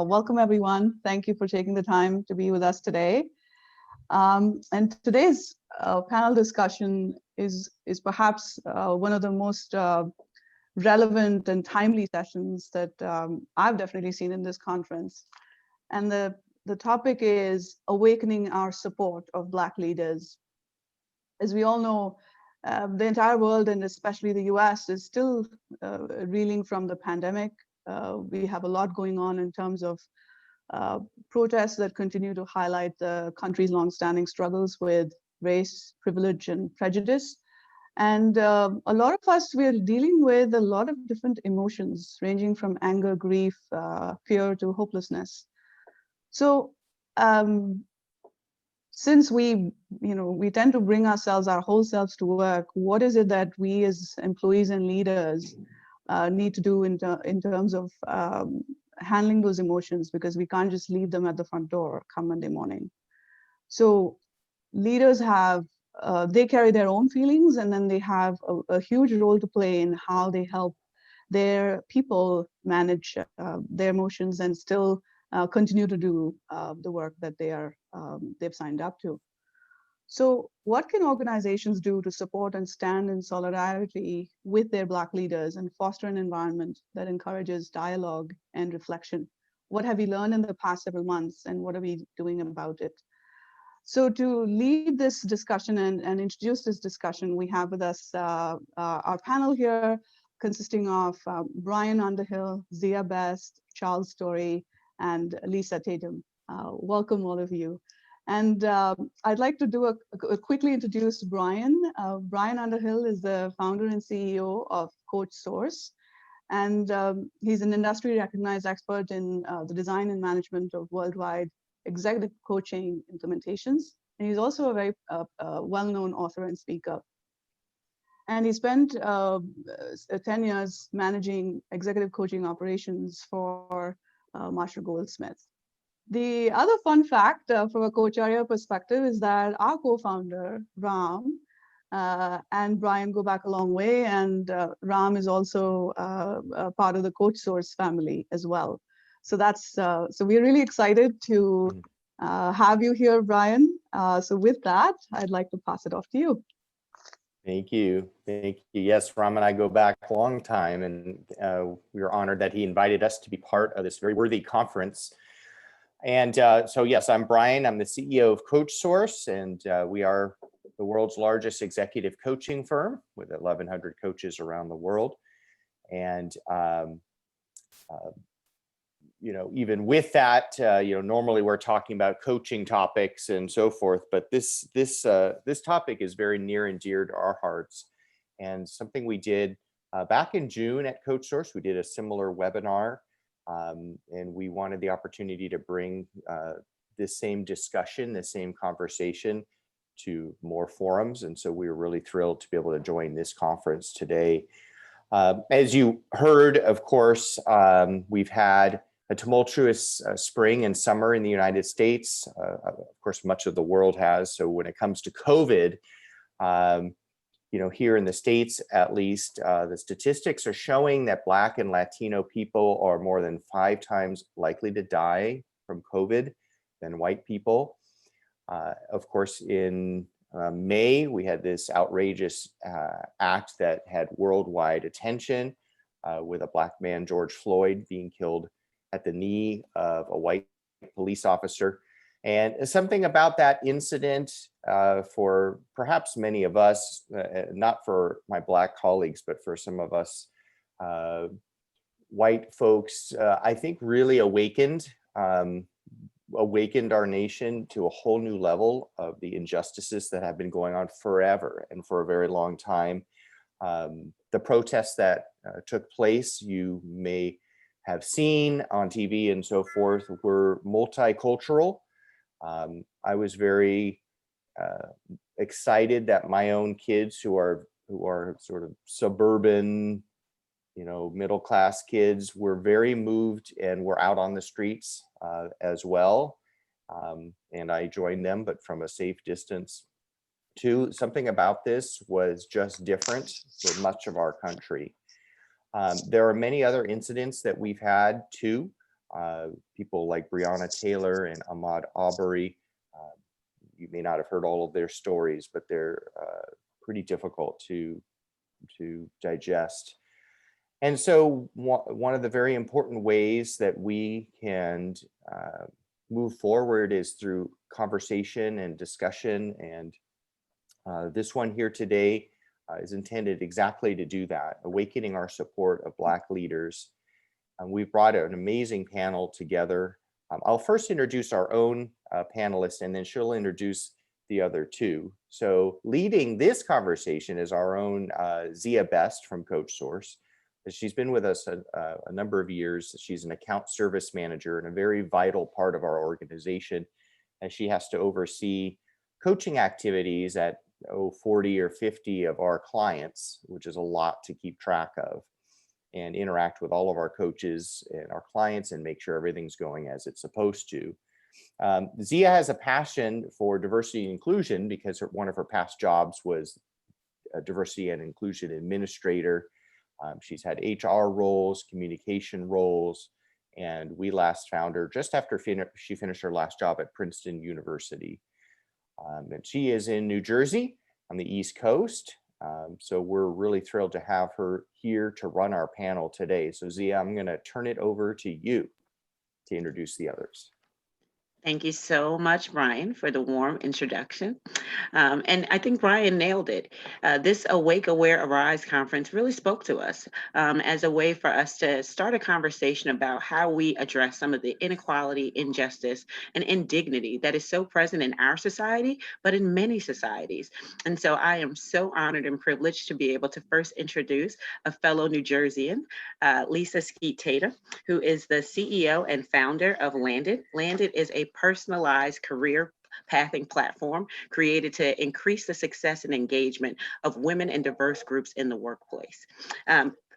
Welcome, everyone. Thank you for taking the time to be with us today. And today's panel discussion is perhaps one of the most relevant and timely sessions that I've definitely seen in this conference. And the topic is awakening our support of Black leaders. As we all know, the entire world, and especially the US, is still reeling from the pandemic. We have a lot going on in terms of protests that continue to highlight the country's longstanding struggles with race, privilege, and prejudice. And a lot of us, we're dealing with a lot of different emotions, ranging from anger, grief, fear, to hopelessness. So since we tend to bring our whole selves to work, what is it that we as employees and leaders need to do in terms of handling those emotions, because we can't just leave them at the front door come Monday morning. So leaders have, they carry their own feelings, and then they have a huge role to play in how they help their people manage their emotions and still continue to do the work that they've signed up to. So what can organizations do to support and stand in solidarity with their Black leaders and foster an environment that encourages dialogue and reflection? What have we learned in the past several months, and what are we doing about it? So to lead this discussion and introduce this discussion, we have with us our panel here, consisting of Brian Underhill, Zia Best, Charles Story, and Lisa Tatum. Welcome, all of you. And I'd like to quickly introduce Brian. Brian Underhill is the founder and CEO of Coach Source. And he's an industry recognized expert in the design and management of worldwide executive coaching implementations. And he's also a very well-known author and speaker. And he spent 10 years managing executive coaching operations for Marshall Goldsmith. The other fun fact from a Coach area perspective is that our co-founder, Ram, and Brian go back a long way, and Ram is also a part of the Coach Source family as well. So so we're really excited to have you here, Brian. So with that, I'd like to pass it off to you. Thank you. Thank you. Yes, Ram and I go back a long time, and we are honored that he invited us to be part of this very worthy conference. And so, yes, I'm Brian. I'm the CEO of Coach Source, and we are the world's largest executive coaching firm with 1,100 coaches around the world. And even with that, normally we're talking about coaching topics and so forth, but this topic is very near and dear to our hearts, and something we did back in June at Coach Source. We did a similar webinar, and we wanted the opportunity to bring this same discussion, this same conversation to more forums, and so we were really thrilled to be able to join this conference today. As you heard, of course, we've had a tumultuous spring and summer in the United States. Of course, much of the world has. So when it comes to COVID, here in the States, at least, the statistics are showing that Black and Latino people are more than 5 times likely to die from COVID than white people. Of course, in May, we had this outrageous act that had worldwide attention with a Black man, George Floyd, being killed at the knee of a white police officer. And something about that incident, for perhaps many of us, not for my Black colleagues, but for some of us white folks, I think really awakened our nation to a whole new level of the injustices that have been going on forever and for a very long time. The protests that took place, you may have seen on TV and so forth, were multicultural. I was very excited that my own kids, who are sort of suburban, middle-class kids, were very moved and were out on the streets as well. And I joined them, but from a safe distance. Too, something about this was just different for much of our country. There are many other incidents that we've had too. people like Breonna Taylor and Ahmaud Arbery. You may not have heard all of their stories, but they're pretty difficult to digest. And so one of the very important ways that we can move forward is through conversation and discussion. And this one here today is intended exactly to do that, awakening our support of Black leaders. We've brought an amazing panel together. I'll first introduce our own panelist, and then she'll introduce the other two. So leading this conversation is our own Zia Best from CoachSource. She's been with us a number of years. She's an account service manager and a very vital part of our organization, and she has to oversee coaching activities at 40 or 50 of our clients, which is a lot to keep track of, and interact with all of our coaches and our clients and make sure everything's going as it's supposed to. Zia has a passion for diversity and inclusion because one of her past jobs was a diversity and inclusion administrator. She's had HR roles, communication roles, and we last found her just after she finished her last job at Princeton University. And she is in New Jersey on the East Coast. So we're really thrilled to have her here to run our panel today. So Zia, I'm going to turn it over to you to introduce the others. Thank you so much, Brian, for the warm introduction. And I think Brian nailed it. This Awake, Aware, Arise conference really spoke to us as a way for us to start a conversation about how we address some of the inequality, injustice, and indignity that is so present in our society, but in many societies. And so I am so honored and privileged to be able to first introduce a fellow New Jerseyan, Lisa Skeet Tatum, who is the CEO and founder of Landed. Landed is a personalized career pathing platform created to increase the success and engagement of women and diverse groups in the workplace.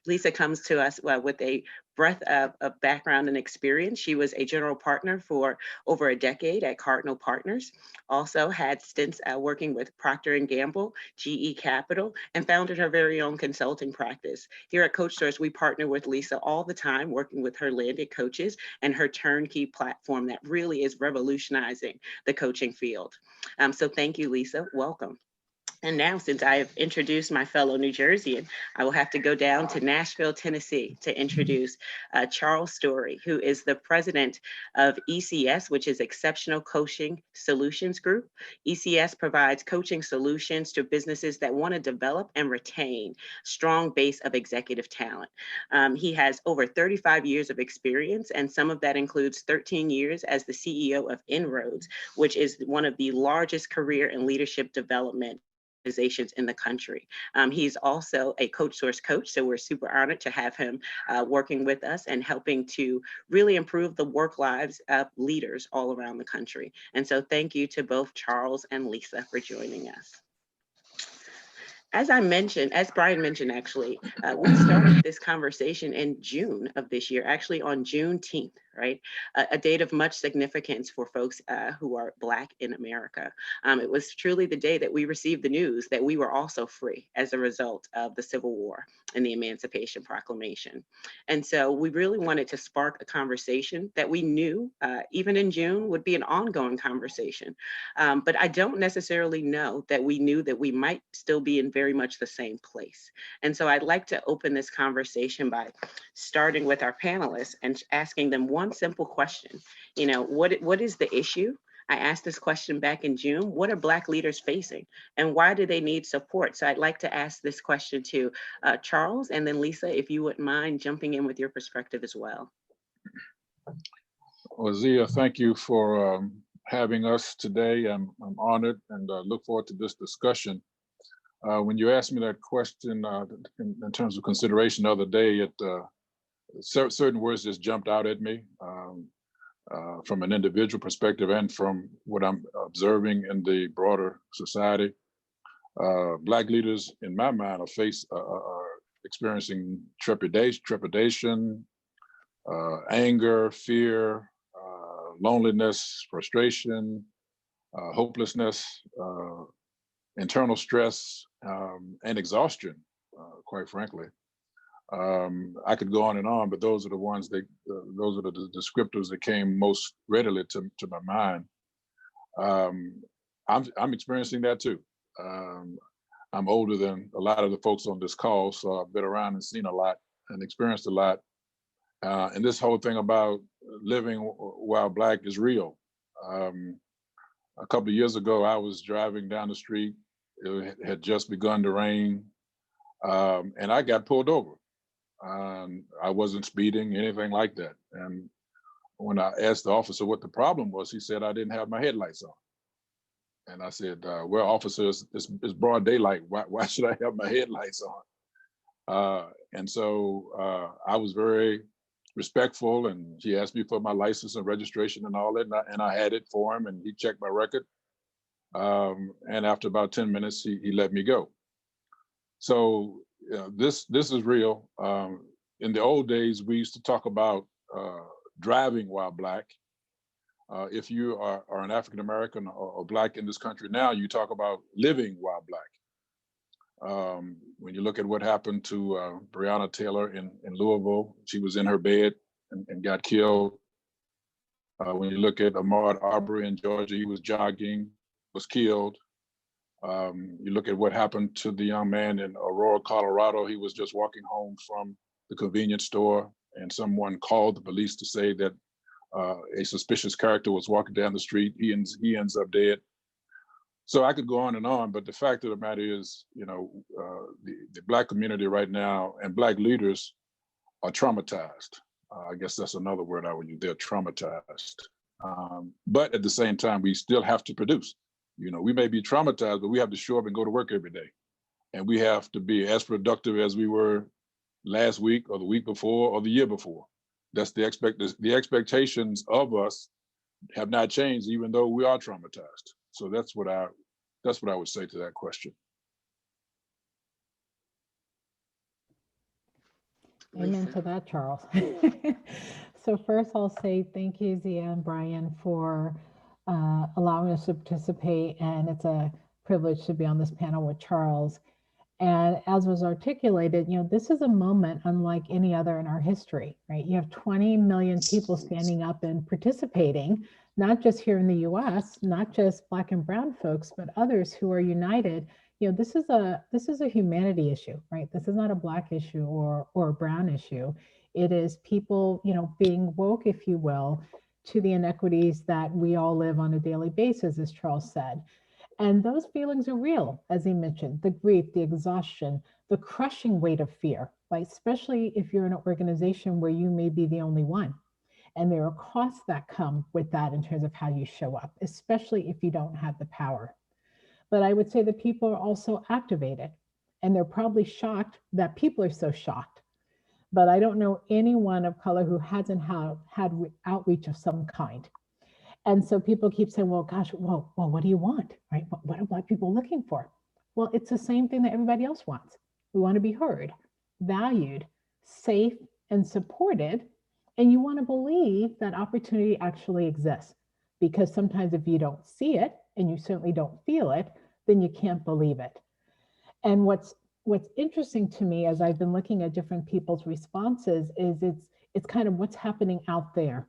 Lisa comes to us with a breadth of background and experience. She was a general partner for over a decade at Cardinal Partners, also had stints working with Procter & Gamble, GE Capital, and founded her very own consulting practice. Here at CoachSource, we partner with Lisa all the time, working with her Landed coaches and her turnkey platform that really is revolutionizing the coaching field. So thank you, Lisa. Welcome. And now, since I have introduced my fellow New Jerseyan, I will have to go down to Nashville, Tennessee to introduce Charles Story, who is the president of ECS, which is Exceptional Coaching Solutions Group. ECS provides coaching solutions to businesses that want to develop and retain strong base of executive talent. He has over 35 years of experience, and some of that includes 13 years as the CEO of Inroads, which is one of the largest career and leadership development organizations in the country. He's also a CoachSource coach, so we're super honored to have him working with us and helping to really improve the work lives of leaders all around the country. And so thank you to both Charles and Lisa for joining us. As Brian mentioned, actually, we started this conversation in June of this year, actually on Juneteenth, right? A date of much significance for folks who are Black in America. It was truly the day that we received the news that we were also free as a result of the Civil War and the Emancipation Proclamation. And so we really wanted to spark a conversation that we knew, even in June, would be an ongoing conversation. But I don't necessarily know that we knew that we might still be in very much the same place. And so I'd like to open this conversation by starting with our panelists and asking them one simple question. You know, what is the issue? I asked this question back in June. What are Black leaders facing and why do they need support? So I'd like to ask this question to Charles, and then Lisa, if you wouldn't mind jumping in with your perspective as well. Well, Zia, thank you for having us today. I'm honored and look forward to this discussion. When you asked me that question in terms of consideration the other day, certain words just jumped out at me from an individual perspective and from what I'm observing in the broader society. Black leaders, in my mind, are experiencing trepidation, anger, fear, loneliness, frustration, hopelessness, internal stress, and exhaustion, quite frankly. I could go on, but those are the ones that, those are the descriptors that came most readily to my mind. I'm experiencing that too. I'm older than a lot of the folks on this call, so I've been around and seen a lot and experienced a lot. And this whole thing about living while Black is real. A couple of years ago, I was driving down the street. It had just begun to rain, and I got pulled over. I wasn't speeding, anything like that. And when I asked the officer what the problem was, he said I didn't have my headlights on. And I said, well, officer, it's broad daylight. Why should I have my headlights on? And so I was very respectful, and he asked me for my license and registration and all that, and I had it for him, and he checked my record. And after about 10 minutes, he let me go. So this is real. In the old days, we used to talk about driving while Black. If you are an African American or Black in this country now, you talk about living while Black. When you look at what happened to Breonna Taylor in Louisville, she was in her bed and got killed. When you look at Ahmaud Arbery in Georgia, he was jogging, was killed. You look at what happened to the young man in Aurora, Colorado. He was just walking home from the convenience store, and someone called the police to say that a suspicious character was walking down the street. He ends up dead. So I could go on, but the fact of the matter is, you know, the Black community right now and Black leaders are traumatized. I guess that's another word I would use. They're traumatized. But at the same time, we still have to produce. You know, we may be traumatized, but we have to show up and go to work every day. And we have to be as productive as we were last week or the week before or the year before. That's the expectations of us have not changed, even though we are traumatized. So that's what I would say to that question. Amen to that, Charles. So first I'll say thank you, Zia and Brian, for allowing us to participate. And it's a privilege to be on this panel with Charles. And as was articulated, you know, this is a moment unlike any other in our history, right? You have 20 million people standing up and participating, not just here in the US, not just Black and brown folks, but others who are united. You know, this is a humanity issue, right? This is not a Black issue or a brown issue. It is people, you know, being woke, if you will, to the inequities that we all live on a daily basis, as Charles said. And those feelings are real, as he mentioned, the grief, the exhaustion, the crushing weight of fear, right? Especially if you're in an organization where you may be the only one. And there are costs that come with that in terms of how you show up, especially if you don't have the power. But I would say that people are also activated, and they're probably shocked that people are so shocked. But I don't know anyone of color who hasn't had outreach of some kind. And so people keep saying, well, gosh, well, what do you want, right? What are Black people looking for? Well, it's the same thing that everybody else wants. We want to be heard, valued, safe, and supported. And you want to believe that opportunity actually exists. Because sometimes if you don't see it, and you certainly don't feel it, then you can't believe it. And what's interesting to me as I've been looking at different people's responses is it's kind of what's happening out there,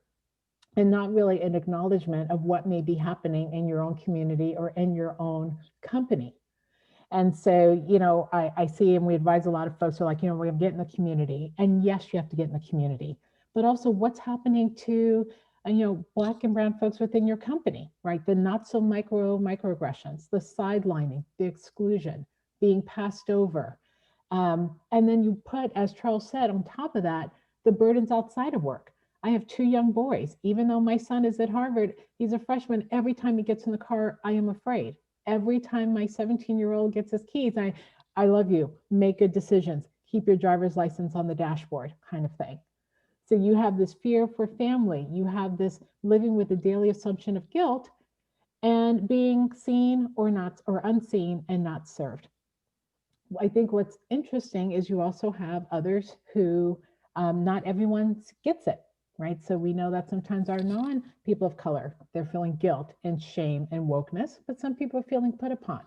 and not really an acknowledgement of what may be happening in your own community or in your own company. And so, you know, I see, and we advise a lot of folks who are like, you know, we're gonna get in the community. And yes, you have to get in the community, but also what's happening to, you know, Black and brown folks within your company, right? The not so microaggressions, the sidelining, the exclusion, being passed over. And then you put, as Charles said, on top of that, the burdens outside of work. I have 2 young boys. Even though my son is at Harvard, he's a freshman. Every time he gets in the car, I am afraid. Every time my 17-year-old gets his keys, I love you, make good decisions, keep your driver's license on the dashboard, kind of thing. So you have this fear for family. You have this living with the daily assumption of guilt and being seen or not, or unseen and not served. I think what's interesting is you also have others who not everyone gets it. Right? So we know that sometimes our non-people of color, they're feeling guilt and shame and wokeness, but some people are feeling put upon.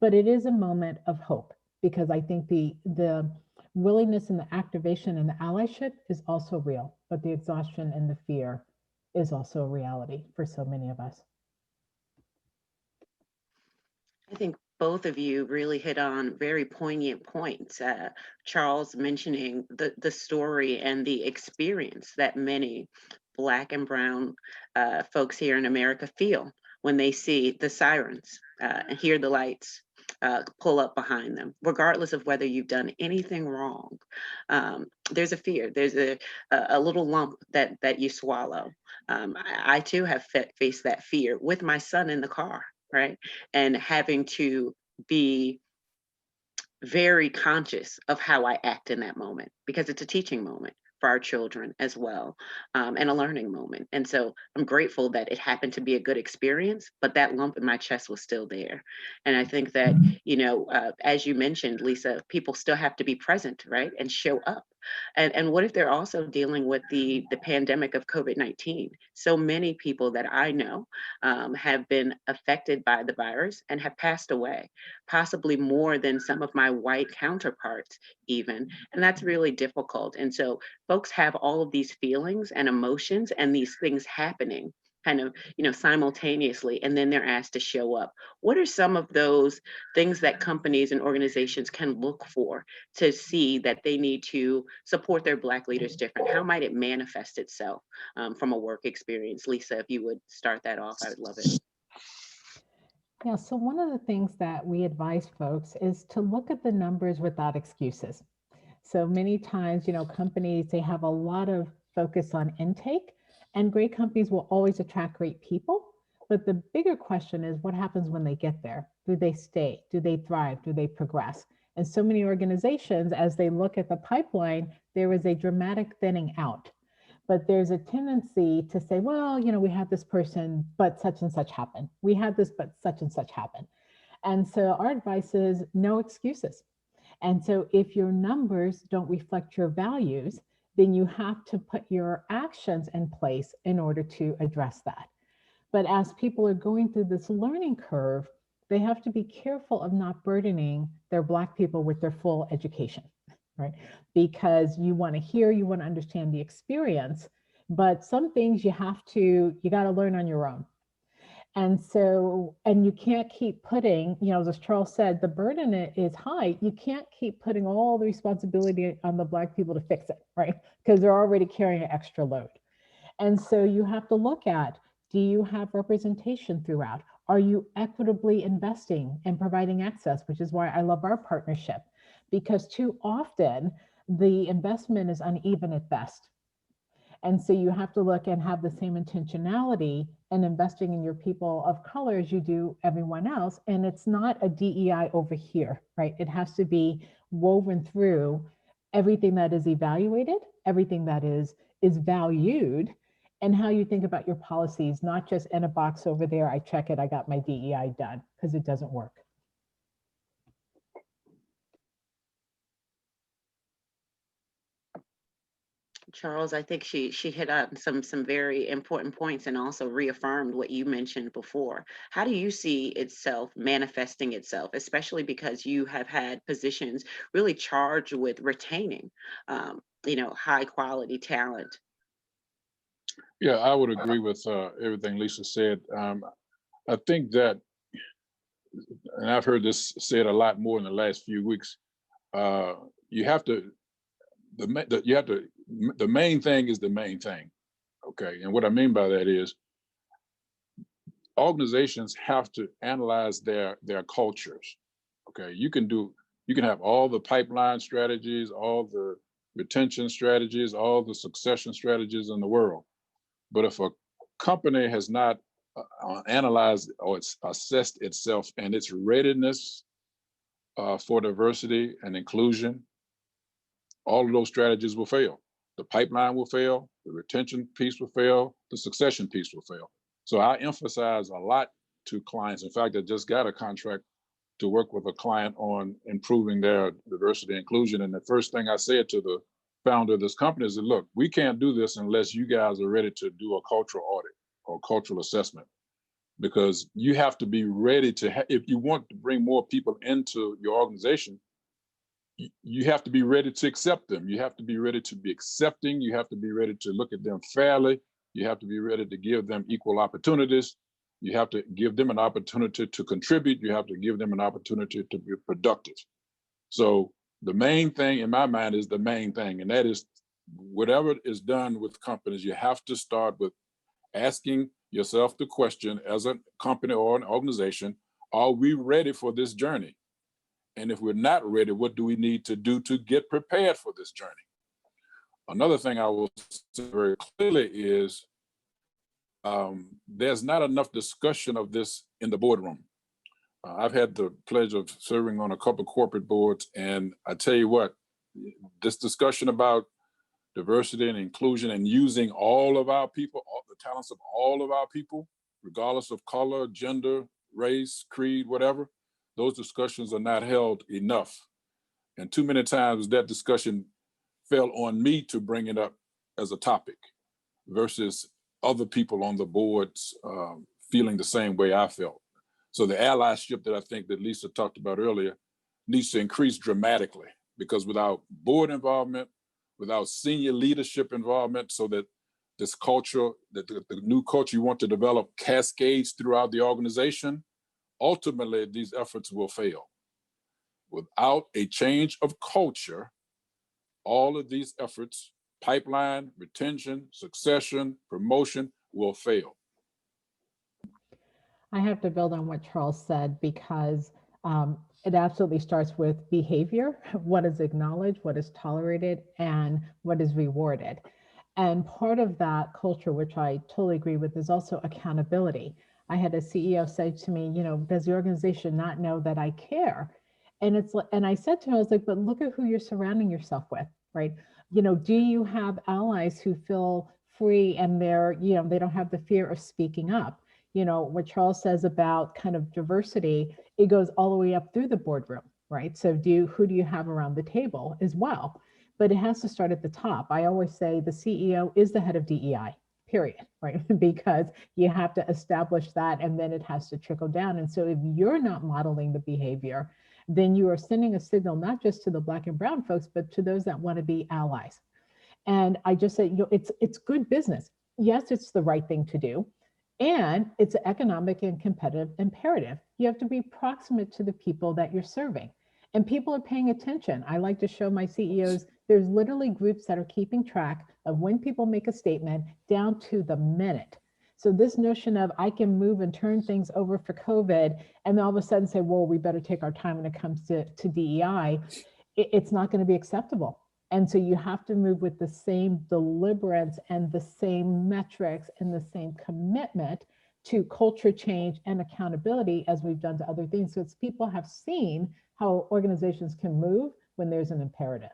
But it is a moment of hope, because I think the willingness and the activation and the allyship is also real, but the exhaustion and the fear is also a reality for so many of us. I think both of you really hit on very poignant points. Charles mentioning the story and the experience that many Black and Brown folks here in America feel when they see the sirens and hear the lights pull up behind them, regardless of whether you've done anything wrong. There's a fear, there's a little lump that you swallow. I too have faced that fear with my son in the car, right? And having to be very conscious of how I act in that moment, because it's a teaching moment for our children as well, and a learning moment. And so I'm grateful that it happened to be a good experience, but that lump in my chest was still there. And I think that, you know, as you mentioned, Lisa, people still have to be present, right? And show up. And what if they're also dealing with the pandemic of COVID-19? So many people that I know have been affected by the virus and have passed away, possibly more than some of my white counterparts even. And that's really difficult. And so folks have all of these feelings and emotions and these things happening kind of, you know, simultaneously, and then they're asked to show up. What are some of those things that companies and organizations can look for to see that they need to support their Black leaders different? How might it manifest itself from a work experience? Lisa, if you would start that off, I would love it. Yeah, so one of the things that we advise folks is to look at the numbers without excuses. So many times, you know, companies, they have a lot of focus on intake, and great companies will always attract great people. But the bigger question is what happens when they get there? Do they stay? Do they thrive? Do they progress? And so many organizations, as they look at the pipeline, there is a dramatic thinning out. But there's a tendency to say, well, you know, we had this person, but such and such happened. We had this, but such and such happened. And so our advice is no excuses. And so if your numbers don't reflect your values, then you have to put your actions in place in order to address that. But as people are going through this learning curve, they have to be careful of not burdening their Black people with their full education, right? Because you want to hear, you want to understand the experience, but some things you got to learn on your own. And so, and you can't keep putting, you know, as Charles said, the burden is high. You can't keep putting all the responsibility on the Black people to fix it, right? Because they're already carrying an extra load. And so you have to look at, do you have representation throughout? Are you equitably investing and providing access, which is why I love our partnership, because too often the investment is uneven at best. And so you have to look and have the same intentionality and investing in your people of color as you do everyone else. And it's not a DEI over here, right? It has to be woven through everything that is evaluated, everything that is valued, and how you think about your policies, not just in a box over there, I check it, I got my DEI done, because it doesn't work. Charles, I think she hit on some very important points and also reaffirmed what you mentioned before. How do you see itself manifesting itself, especially because you have had positions really charged with retaining, you know, high quality talent? Yeah, I would agree with everything Lisa said. I think that, and I've heard this said a lot more in the last few weeks, you have to, the main thing is the main thing, okay? And what I mean by that is organizations have to analyze their cultures, okay? You can have all the pipeline strategies, all the retention strategies, all the succession strategies in the world. But if a company has not analyzed or it's assessed itself and its readiness for diversity and inclusion, all of those strategies will fail. The pipeline will fail, the retention piece will fail, the succession piece will fail. So I emphasize a lot to clients. In fact, I just got a contract to work with a client on improving their diversity and inclusion. And the first thing I said to the founder of this company is that, look, we can't do this unless you guys are ready to do a cultural audit or cultural assessment, because you have to be ready to, if you want to bring more people into your organization, you have to be ready to accept them. You have to be ready to be accepting. You have to be ready to look at them fairly. You have to be ready to give them equal opportunities. You have to give them an opportunity to contribute. You have to give them an opportunity to be productive. So the main thing in my mind is the main thing, and that is whatever is done with companies, you have to start with asking yourself the question as a company or an organization, are we ready for this journey? And if we're not ready, what do we need to do to get prepared for this journey? Another thing I will say very clearly is there's not enough discussion of this in the boardroom. I've had the pleasure of serving on a couple of corporate boards, and I tell you what, this discussion about diversity and inclusion and using all of our people, all the talents of all of our people, regardless of color, gender, race, creed, whatever, those discussions are not held enough. And too many times that discussion fell on me to bring it up as a topic versus other people on the boards feeling the same way I felt. So the allyship that I think that Lisa talked about earlier needs to increase dramatically, because without board involvement, without senior leadership involvement, so that this culture, that the new culture you want to develop cascades throughout the organization, ultimately these efforts will fail. Without a change of culture, all of these efforts, pipeline, retention, succession, promotion, will fail. I have to build on what Charles said, because it absolutely starts with behavior, what is acknowledged, what is tolerated, and what is rewarded. And part of that culture, which I totally agree with, is also accountability. I had a CEO say to me, you know, does the organization not know that I care? And I said to him, I was like, but look at who you're surrounding yourself with, right? You know, do you have allies who feel free and they're, you know, they don't have the fear of speaking up? You know, what Charles says about kind of diversity, it goes all the way up through the boardroom, right? So who do you have around the table as well? But it has to start at the top. I always say the CEO is the head of DEI, period, right? Because you have to establish that, and then it has to trickle down. And so if you're not modeling the behavior, then you are sending a signal, not just to the Black and brown folks, but to those that want to be allies. And I just say, you know, it's good business. Yes, it's the right thing to do. And it's an economic and competitive imperative. You have to be proximate to the people that you're serving. And people are paying attention. I like to show my CEOs, there's literally groups that are keeping track of when people make a statement down to the minute. So this notion of I can move and turn things over for COVID, and then all of a sudden say, well, we better take our time when it comes to DEI, it's not going to be acceptable. And so you have to move with the same deliberance and the same metrics and the same commitment to culture change and accountability as we've done to other things. So it's people have seen how organizations can move when there's an imperative,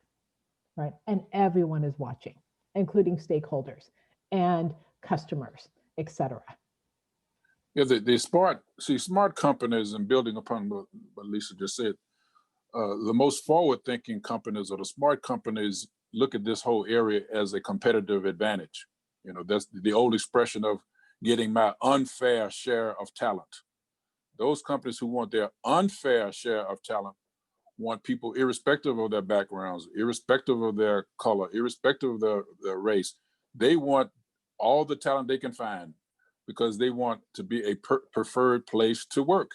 right? And everyone is watching, including stakeholders and customers, et cetera. Yeah, the smart companies, and building upon what Lisa just said, the most forward-thinking companies or the smart companies look at this whole area as a competitive advantage. You know, that's the old expression of getting my unfair share of talent. Those companies who want their unfair share of talent want people irrespective of their backgrounds, irrespective of their color, irrespective of their race. They want all the talent they can find because they want to be a preferred place to work.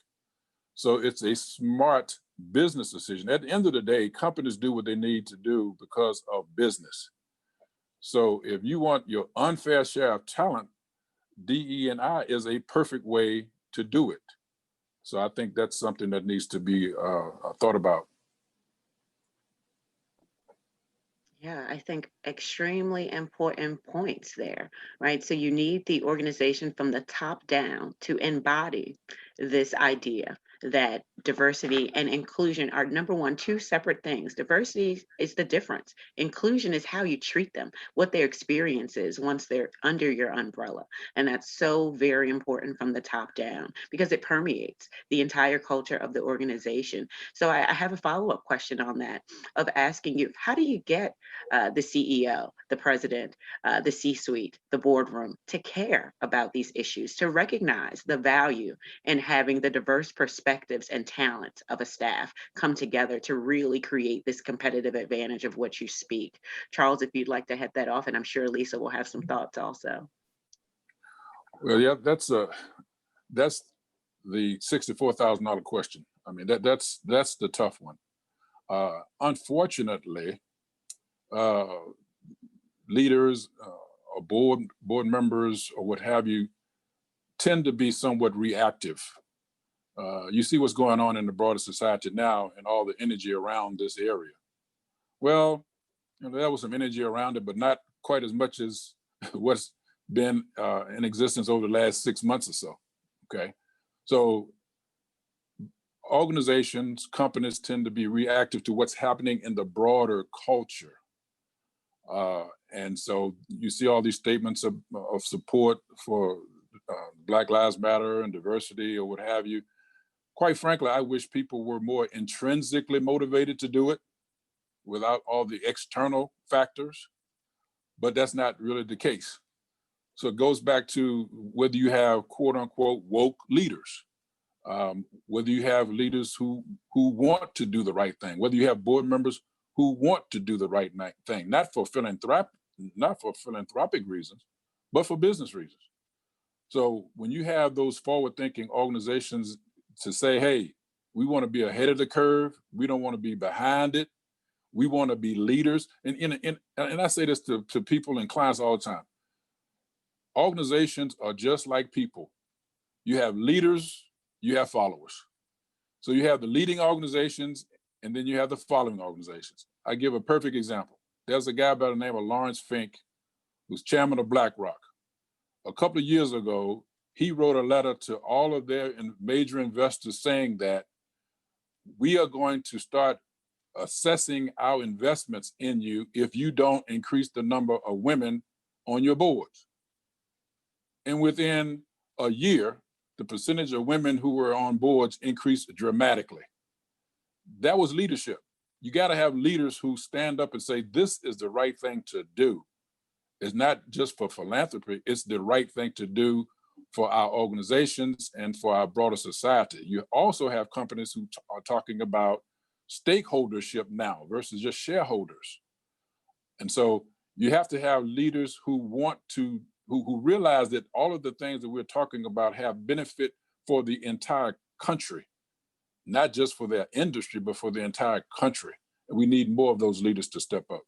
So it's a smart business decision. At the end of the day, companies do what they need to do because of business. So if you want your unfair share of talent, DE&I is a perfect way to do it. So I think that's something that needs to be thought about. Yeah, I think extremely important points there, right? So you need the organization from the top down to embody this idea that diversity and inclusion are number one, two separate things. Diversity is the difference. Inclusion is how you treat them, what their experience is once they're under your umbrella. And that's so very important from the top down because it permeates the entire culture of the organization. So I have a follow-up question on that of asking you, how do you get the CEO, the president, the C-suite, the boardroom to care about these issues, to recognize the value in having the diverse perspective perspectives and talents of a staff come together to really create this competitive advantage of which you speak. Charles, if you'd like to head that off, and I'm sure Lisa will have some thoughts also. Well, yeah, that's the $64,000 question. I mean, that's the tough one. Unfortunately, leaders or board members or what have you tend to be somewhat reactive. You see what's going on in the broader society now and all the energy around this area. Well, there was some energy around it, but not quite as much as what's been in existence over the last 6 months or so. Okay, so organizations, companies tend to be reactive to what's happening in the broader culture. And so you see all these statements of support for Black Lives Matter and diversity or what have you. Quite frankly, I wish people were more intrinsically motivated to do it without all the external factors, but that's not really the case. So it goes back to whether you have quote unquote woke leaders, whether you have leaders who want to do the right thing, whether you have board members who want to do the right thing, not for philanthropic reasons, but for business reasons. So when you have those forward-thinking organizations to say, hey, we want to be ahead of the curve, we don't want to be behind it, we want to be leaders. And I say this to people and clients all the time. Organizations are just like people. You have leaders, you have followers. So you have the leading organizations, and then you have the following organizations. I give a perfect example. There's a guy by the name of Lawrence Fink, who's chairman of BlackRock. A couple of years ago, he wrote a letter to all of their major investors saying that we are going to start assessing our investments in you if you don't increase the number of women on your boards. And within a year, the percentage of women who were on boards increased dramatically. That was leadership. You got to have leaders who stand up and say, this is the right thing to do. It's not just for philanthropy, it's the right thing to do for our organizations and for our broader society. You also have companies who are talking about stakeholdership now versus just shareholders. And so you have to have leaders who want to, who realize that all of the things that we're talking about have benefit for the entire country, not just for their industry, but for the entire country. And we need more of those leaders to step up.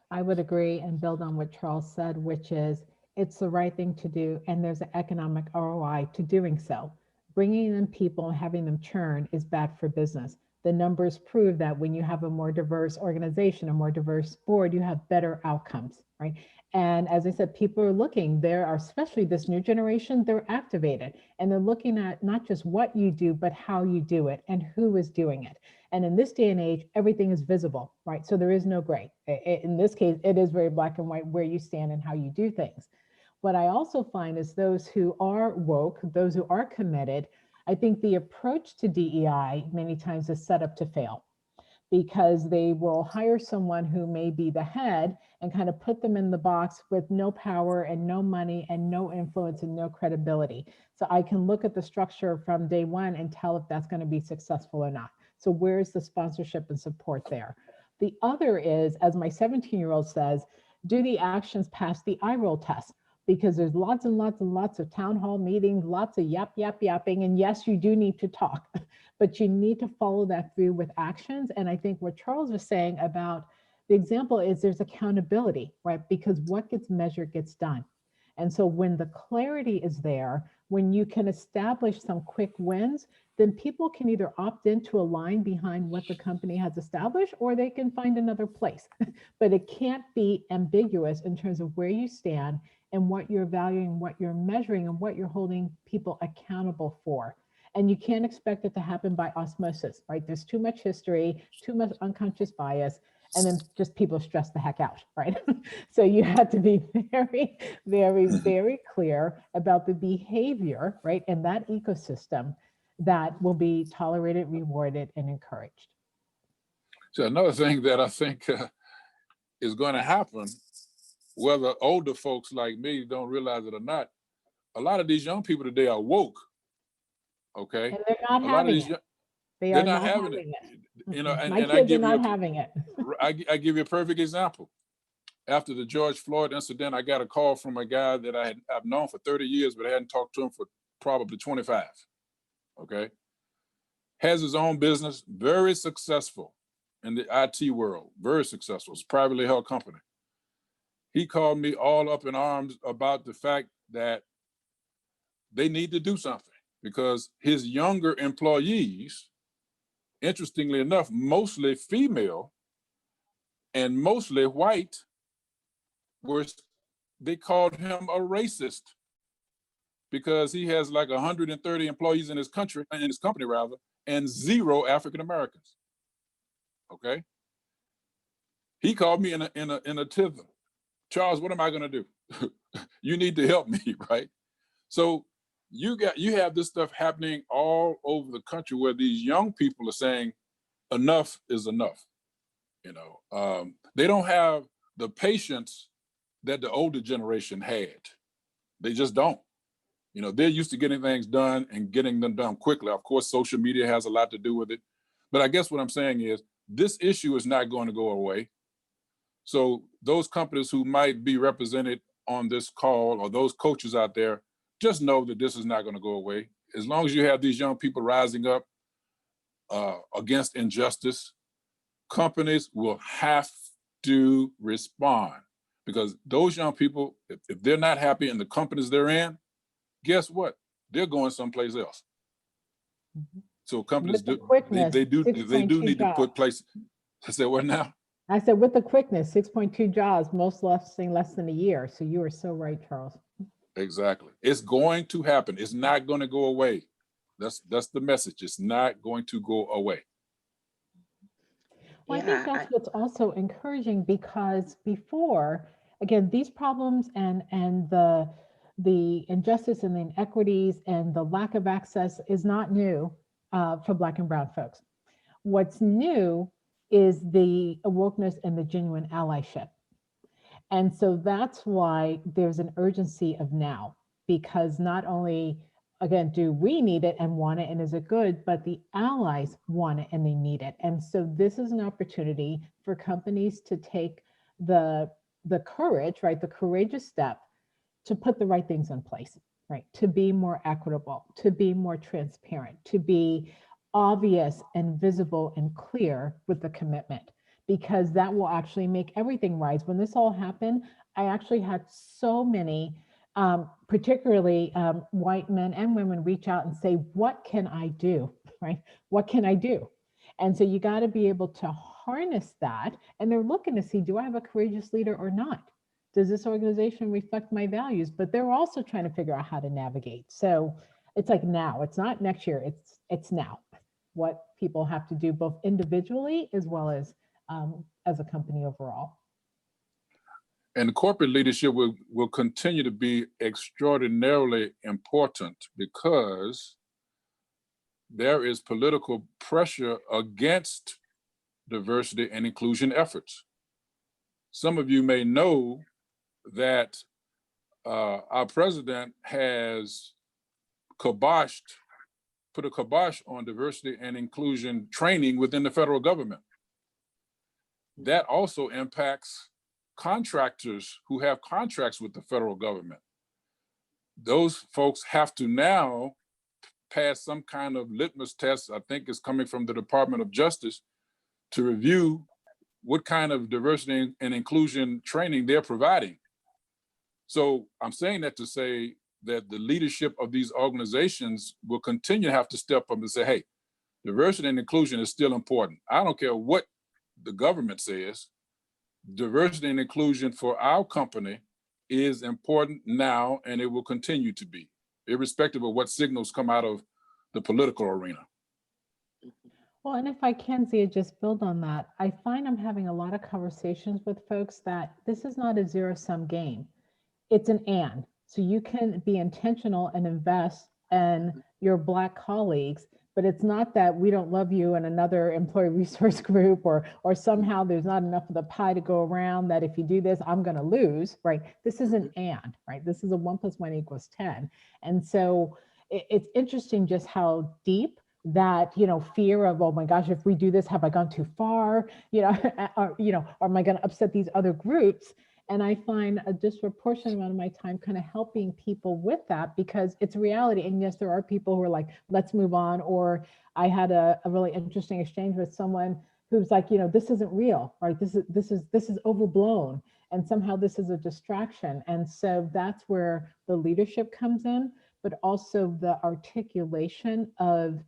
I would agree and build on what Charles said, which is it's the right thing to do, and there's an economic ROI to doing so. Bringing in people and having them churn is bad for business. The numbers prove that when you have a more diverse organization, a more diverse board, you have better outcomes, right? And as I said, people are looking, there are, especially this new generation, they're activated and they're looking at not just what you do, but how you do it and who is doing it. And in this day and age, everything is visible, right? So there is no gray. In this case, it is very black and white where you stand and how you do things. What I also find is those who are woke, those who are committed, I think the approach to DEI many times is set up to fail, because they will hire someone who may be the head and kind of put them in the box with no power and no money and no influence and no credibility. So I can look at the structure from day one and tell if that's going to be successful or not. So where's the sponsorship and support there? The other is, as my 17-year-old says, do the actions pass the eye roll test? Because there's lots and lots and lots of town hall meetings, lots of yapping. And yes, you do need to talk, but you need to follow that through with actions. And I think what Charles was saying about the example is there's accountability, right? Because what gets measured gets done. And so when the clarity is there, when you can establish some quick wins, then people can either opt into a line behind what the company has established, or they can find another place. But it can't be ambiguous in terms of where you stand and what you're valuing, what you're measuring, and what you're holding people accountable for. And you can't expect it to happen by osmosis, right? There's too much history, too much unconscious bias, and then just people stress the heck out, right? So you have to be very, very, very clear about the behavior, right? And that ecosystem that will be tolerated, rewarded, and encouraged. So another thing that I think is going to happen, whether older folks like me don't realize it or not, a lot of these young people today are woke. Okay. And they're not A lot of having these, it. They they're are not not having having it. it. You know, My and I kids are give you not having it. I give you a perfect example. After the George Floyd incident, I got a call from a guy that I've known for 30 years, but I hadn't talked to him for probably 25. Okay. Has his own business, very successful in the IT world, very successful. It's a privately held company. He called me all up in arms about the fact that they need to do something because his younger employees, interestingly enough, mostly female and mostly white, they called him a racist because he has like 130 employees in his company rather, and 0 African Americans. Okay. He called me in a tither. Charles, what am I gonna do? You need to help me, right? So you have this stuff happening all over the country where these young people are saying enough is enough. You know, they don't have the patience that the older generation had. They just don't. You know, they're used to getting things done and getting them done quickly. Of course, social media has a lot to do with it. But I guess what I'm saying is this issue is not going to go away. So those companies who might be represented on this call or those coaches out there, just know that this is not going to go away. As long as you have these young people rising up against injustice, companies will have to respond because those young people, if they're not happy in the companies they're in, guess what? They're going someplace else. Mhm. So companies With the quickness, they do 6.2 need to put jobs. place. I said, what now? I said, with the quickness, 6.2 jobs, most lasting less than a year. So you are so right, Charles. Exactly. It's going to happen. It's not going to go away. That's the message. It's not going to go away. Well, I think that's what's also encouraging because before, again, these problems and the injustice and the inequities and the lack of access is not new for Black and Brown folks. What's new is the awokeness and the genuine allyship. And so that's why there's an urgency of now, because not only, again, do we need it and want it and is it good, but the allies want it and they need it. And so this is an opportunity for companies to take the courage, right, the courageous step to put the right things in place, right, to be more equitable, to be more transparent, to be obvious and visible and clear with the commitment, because that will actually make everything rise. When this all happened, I actually had so many, particularly white men and women, reach out and say, what can I do, right? What can I do? And so you got to be able to harness that. And they're looking to see, do I have a courageous leader or not? Does this organization reflect my values? But they're also trying to figure out how to navigate. So it's like now, it's not next year, it's now. What people have to do both individually as well as a company overall. And corporate leadership will continue to be extraordinarily important because there is political pressure against diversity and inclusion efforts. Some of you may know that our president has put a kibosh on diversity and inclusion training within the federal government. That also impacts contractors who have contracts with the federal government. Those folks have to now pass some kind of litmus test, I think is coming from the Department of Justice, to review what kind of diversity and inclusion training they're providing. So I'm saying that to say that the leadership of these organizations will continue to have to step up and say, hey, diversity and inclusion is still important. I don't care what the government says, diversity and inclusion for our company is important now, and it will continue to be, irrespective of what signals come out of the political arena. Well, and if I can, Zia, just build on that, I find I'm having a lot of conversations with folks that this is not a zero-sum game. It's an and. So you can be intentional and invest in your Black colleagues But it's not that we don't love you and another employee resource group, or somehow there's not enough of the pie to go around, that if you do this, I'm going to lose, right? This is an and, right? This is a 1 + 1 = 10. And so it's interesting just how deep that, fear of, oh my gosh, if we do this, have I gone too far? Or am I going to upset these other groups? And I find a disproportionate amount of my time kind of helping people with that, because it's a reality. And yes, there are people who are like, let's move on. Or I had a really interesting exchange with someone who's like, this isn't real, right? This is overblown. And somehow this is a distraction. And so that's where the leadership comes in, but also the articulation of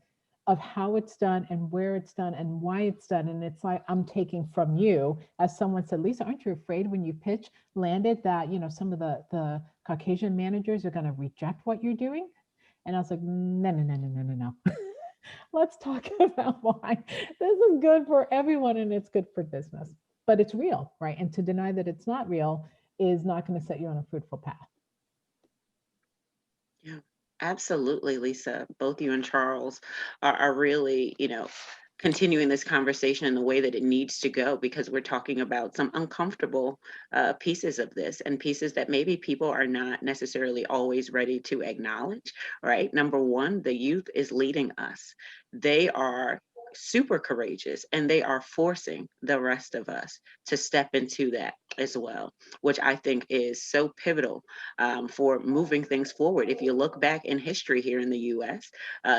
how it's done and where it's done and why it's done. And it's like, I'm taking from you, as someone said, Lisa, aren't you afraid when you pitch landed that, some of the Caucasian managers are going to reject what you're doing? And I was like, no. Let's talk about why this is good for everyone and it's good for business, but it's real, right? And to deny that it's not real is not going to set you on a fruitful path. Yeah, absolutely, Lisa. Both you and Charles are really, continuing this conversation in the way that it needs to go, because we're talking about some uncomfortable pieces of this, and pieces that maybe people are not necessarily always ready to acknowledge, right? Number one, the youth is leading us. They are super courageous, and they are forcing the rest of us to step into that as well, which I think is so pivotal for moving things forward. If you look back in history here in the US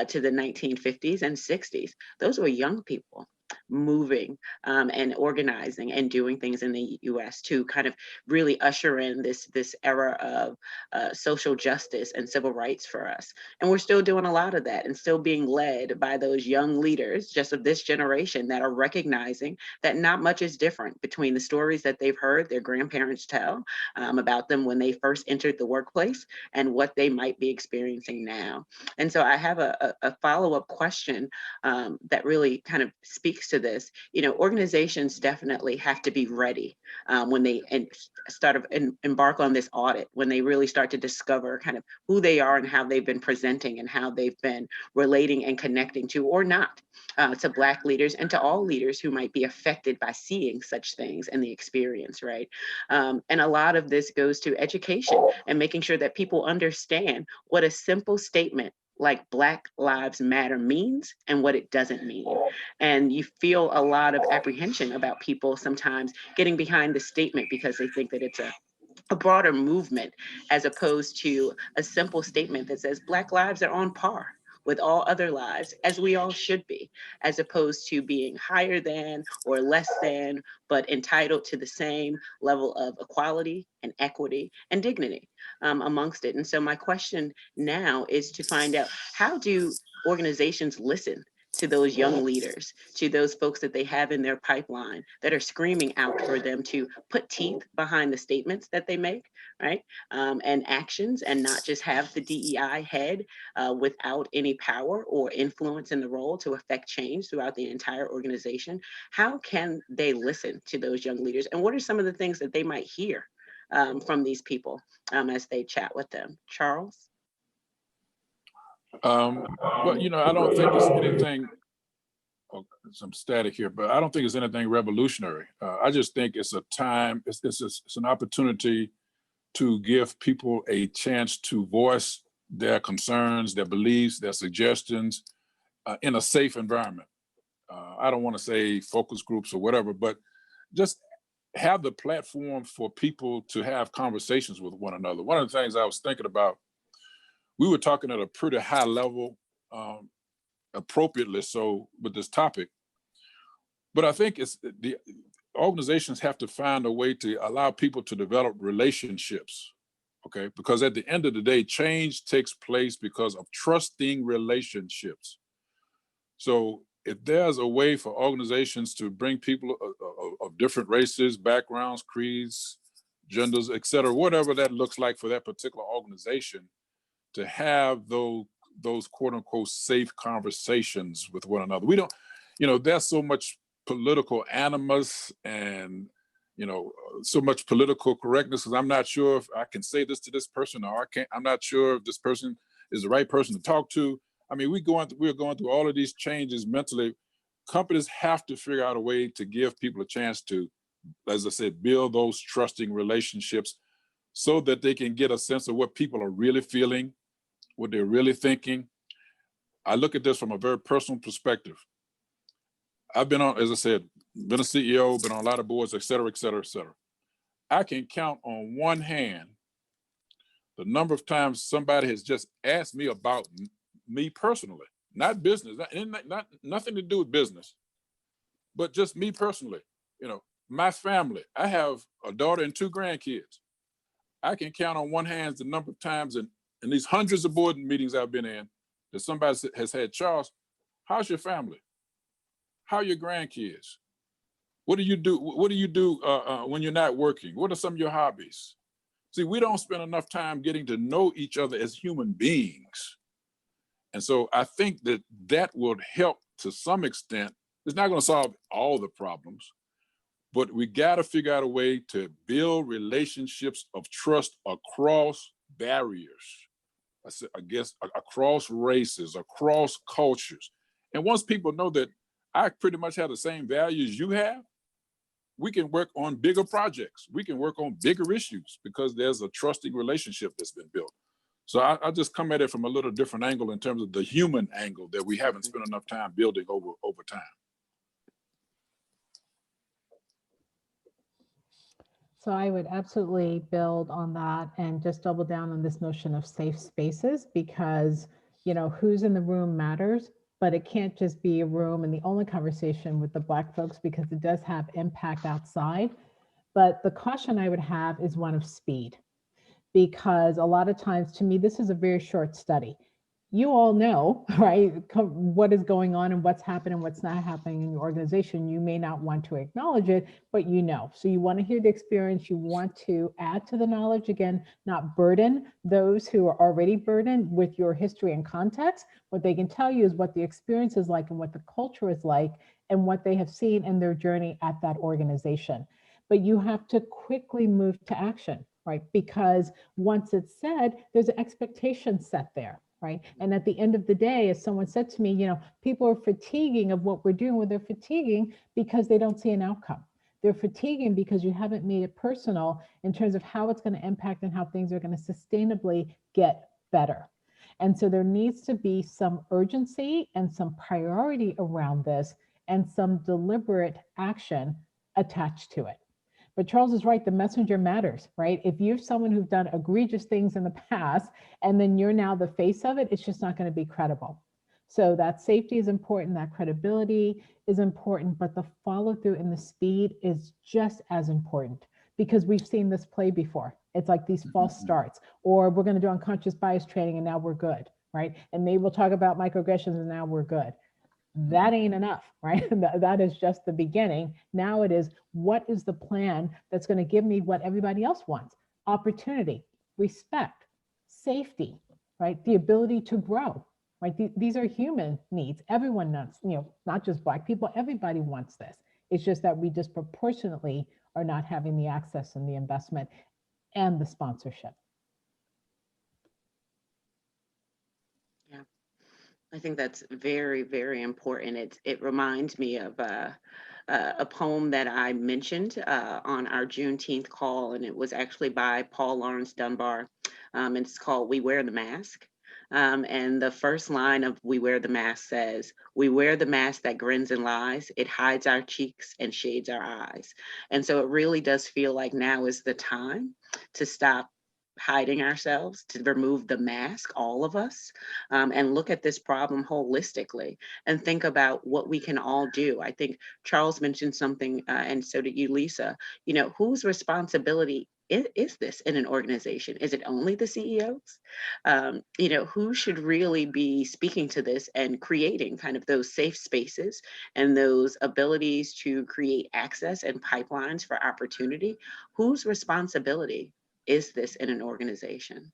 to the 1950s and 60s, those were young people moving and organizing and doing things in the US to kind of really usher in this era of social justice and civil rights for us. And we're still doing a lot of that, and still being led by those young leaders just of this generation that are recognizing that not much is different between the stories that they've heard their grandparents tell about them when they first entered the workplace and what they might be experiencing now. And so I have a follow-up question that really kind of speaks to this. Organizations definitely have to be ready when they embark on this audit, when they really start to discover kind of who they are and how they've been presenting and how they've been relating and connecting to, or not, to Black leaders and to all leaders who might be affected by seeing such things and the experience, right? And a lot of this goes to education and making sure that people understand what a simple statement like Black Lives Matter means and what it doesn't mean. And you feel a lot of apprehension about people sometimes getting behind the statement because they think that it's a broader movement, as opposed to a simple statement that says Black lives are on par with all other lives, as we all should be, as opposed to being higher than or less than, but entitled to the same level of equality and equity and dignity amongst it. And so my question now is to find out, how do organizations listen to those young leaders, to those folks that they have in their pipeline that are screaming out for them to put teeth behind the statements that they make, right? And actions, and not just have the DEI head without any power or influence in the role to affect change throughout the entire organization. How can they listen to those young leaders? And what are some of the things that they might hear from these people as they chat with them? Charles? Well, I don't think it's anything, some static here, but I don't think it's anything revolutionary. I just think it's a time, it's an opportunity to give people a chance to voice their concerns, their beliefs, their suggestions in a safe environment. I don't want to say focus groups or whatever, but just have the platform for people to have conversations with one another. One of the things I was thinking about, we were talking at a pretty high level, appropriately so, with this topic, but I think it's the organizations have to find a way to allow people to develop relationships, okay? Because at the end of the day, change takes place because of trusting relationships. So if there's a way for organizations to bring people of different races, backgrounds, creeds, genders, et cetera, whatever that looks like for that particular organization, to have those quote unquote safe conversations with one another. We don't, there's so much political animus and, so much political correctness, because I'm not sure if I can say this to this person, or I'm not sure if this person is the right person to talk to. I mean, we're going through all of these changes mentally. Companies have to figure out a way to give people a chance to, as I said, build those trusting relationships so that they can get a sense of what people are really feeling, what they're really thinking. I look at this from a very personal perspective. I've been on, as I said, been a CEO, been on a lot of boards, et cetera, et cetera, et cetera. I can count on one hand the number of times somebody has just asked me about me personally, not business, not nothing to do with business, but just me personally. You know, my family. I have a daughter and 2 grandkids. I can count on one hand the number of times in these hundreds of board meetings I've been in that somebody has had, Charles, how's your family? How are your grandkids? What do you do? What do you do when you're not working? What are some of your hobbies? See, we don't spend enough time getting to know each other as human beings. And so I think that that would help to some extent. It's not going to solve all the problems, but we got to figure out a way to build relationships of trust across barriers, I guess, across races, across cultures. And once people know that I pretty much have the same values you have, we can work on bigger projects. We can work on bigger issues because there's a trusting relationship that's been built. So I just come at it from a little different angle in terms of the human angle that we haven't spent enough time building over time. So I would absolutely build on that and just double down on this notion of safe spaces, because, you know, who's in the room matters, but it can't just be a room and the only conversation with the Black folks, because it does have impact outside. But the caution I would have is one of speed, because a lot of times, to me, this is a very short study. You all know, right, what is going on and what's happening, what's not happening in your organization. You may not want to acknowledge it, but you know. So you want to hear the experience. You want to add to the knowledge, again, not burden those who are already burdened with your history and context. What they can tell you is what the experience is like and what the culture is like and what they have seen in their journey at that organization. But you have to quickly move to action, right? Because once it's said, there's an expectation set there. Right. And at the end of the day, as someone said to me, you know, people are fatiguing of what we're doing. Well, they're fatiguing because they don't see an outcome. They're fatiguing because you haven't made it personal in terms of how it's going to impact and how things are going to sustainably get better. And so there needs to be some urgency and some priority around this and some deliberate action attached to it. But Charles is right, the messenger matters, right? If you're someone who's done egregious things in the past, and then you're now the face of it, it's just not going to be credible. So that safety is important, that credibility is important, but the follow through and the speed is just as important, because we've seen this play before. It's like these false starts, or we're going to do unconscious bias training and now we're good, right? And maybe we'll talk about microaggressions and now we're good. That ain't enough, right? That is just the beginning. Now it is, what is the plan that's going to give me what everybody else wants? Opportunity, respect, safety, right? The ability to grow, right? These are human needs. Everyone wants, you know, not just Black people, everybody wants this. It's just that we disproportionately are not having the access and the investment and the sponsorship. I think that's very, very important. It reminds me of a poem that I mentioned on our Juneteenth call, and it was actually by Paul Laurence Dunbar. It's called "We Wear the Mask." And the first line of "We Wear the Mask" says, "We wear the mask that grins and lies. It hides our cheeks and shades our eyes." And so it really does feel like now is the time to stop hiding ourselves, to remove the mask, all of us, and look at this problem holistically and think about what we can all do. I think Charles mentioned something, and so did you, Lisa. You know, whose responsibility is this in an organization? Is it only the CEOs? You know, who should really be speaking to this and creating kind of those safe spaces and those abilities to create access and pipelines for opportunity? Whose responsibility is this in an organization?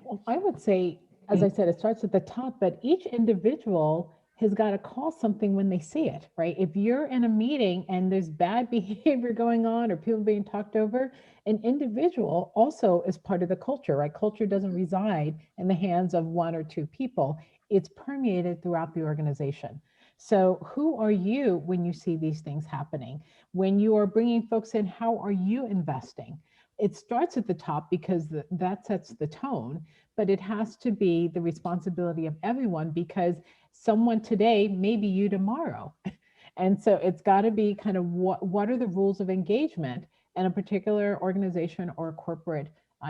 Well, I would say, as I said, it starts at the top, but each individual has got to call something when they see it, right? If you're in a meeting and there's bad behavior going on or people being talked over, an individual also is part of the culture, right? Culture doesn't reside in the hands of one or two people. It's permeated throughout the organization. So who are you when you see these things happening? When you are bringing folks in, how are you investing? It starts at the top because that sets the tone, but it has to be the responsibility of everyone, because someone today may be you tomorrow. And so it's got to be kind of what are the rules of engagement in a particular organization or corporate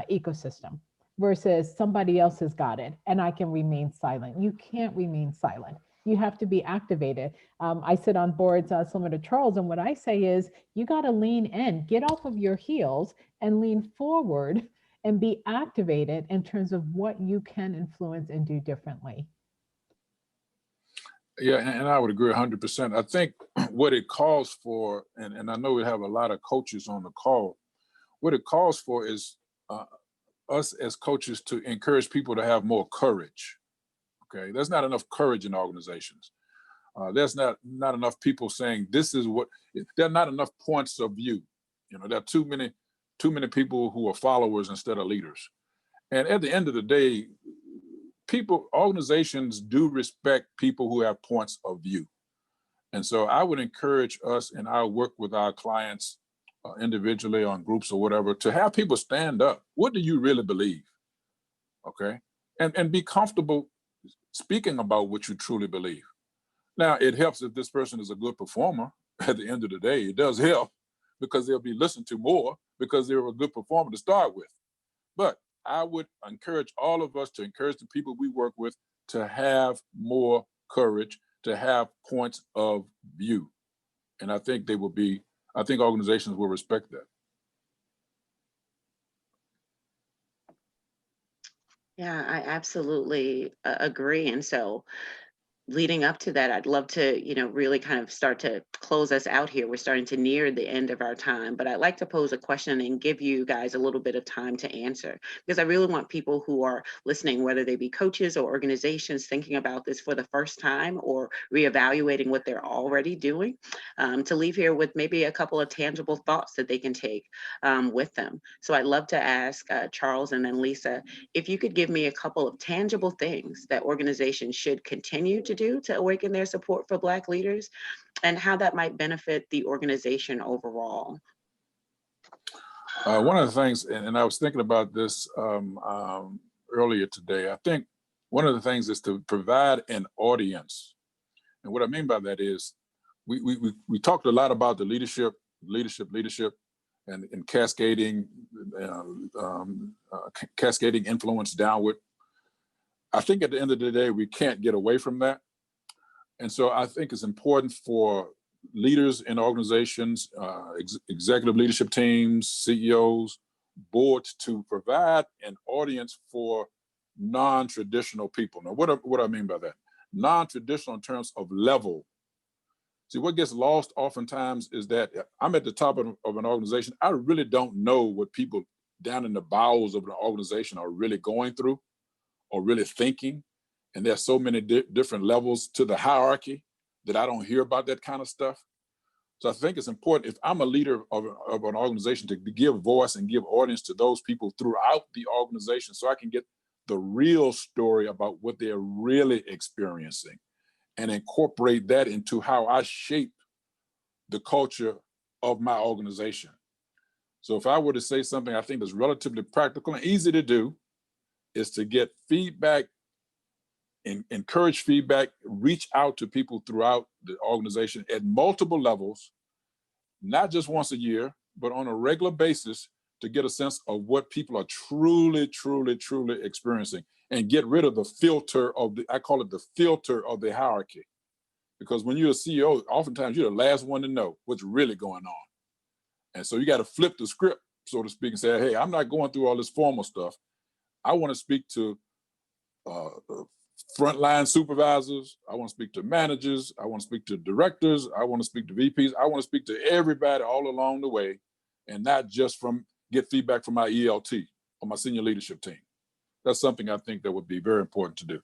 ecosystem versus somebody else has got it and I can remain silent. You can't remain silent. You have to be activated. I sit on boards similar to Charles, and what I say is you got to lean in, get off of your heels and lean forward and be activated in terms of what you can influence and do differently. Yeah, and I would agree 100%. I think what it calls for, and I know we have a lot of coaches on the call, what it calls for is us as coaches to encourage people to have more courage. Okay, there's not enough courage in organizations. There's not enough people saying this is what. There are not enough points of view. You know, there are too many people who are followers instead of leaders. And at the end of the day, organizations do respect people who have points of view. And so I would encourage us, and I work with our clients individually on groups or whatever, to have people stand up. What do you really believe? Okay, and be comfortable speaking about what you truly believe. Now, it helps if this person is a good performer. At the end of the day, it does help because they'll be listened to more because they're a good performer to start with. But I would encourage all of us to encourage the people we work with to have more courage, to have points of view. And I think I think organizations will respect that. Yeah, I absolutely agree. And so leading up to that, I'd love to, really kind of start to close us out here. We're starting to near the end of our time, but I'd like to pose a question and give you guys a little bit of time to answer, because I really want people who are listening, whether they be coaches or organizations thinking about this for the first time or reevaluating what they're already doing, to leave here with maybe a couple of tangible thoughts that they can take with them. So I'd love to ask Charles and then Lisa, if you could give me a couple of tangible things that organizations should continue to do to awaken their support for Black leaders and how that might benefit the organization overall. One of the things, and I was thinking about this earlier today, I think one of the things is to provide an audience. And what I mean by that is we talked a lot about the leadership, and cascading influence downward. I think at the end of the day, we can't get away from that. And so I think it's important for leaders in organizations, executive leadership teams, CEOs, boards to provide an audience for non-traditional people. Now, what do I mean by that? Non-traditional in terms of level. See, what gets lost oftentimes is that I'm at the top of an organization. I really don't know what people down in the bowels of an organization are really going through or really thinking. And there's so many different levels to the hierarchy that I don't hear about that kind of stuff. So I think it's important, if I'm a leader of an organization, to give voice and give audience to those people throughout the organization so I can get the real story about what they're really experiencing and incorporate that into how I shape the culture of my organization. So if I were to say something I think is relatively practical and easy to do, is to get feedback, encourage feedback, reach out to people throughout the organization at multiple levels, not just once a year, but on a regular basis, to get a sense of what people are truly, truly, truly experiencing, and get rid of the filter of I call it the filter of the hierarchy. Because when you're a CEO, oftentimes you're the last one to know what's really going on. And so you got to flip the script, so to speak, and say, hey, I'm not going through all this formal stuff. I want to speak to frontline supervisors. I want to speak to managers. I want to speak to directors. I want to speak to VPs. I want to speak to everybody all along the way, and not just get feedback from my ELT or my senior leadership team. That's something I think that would be very important to do.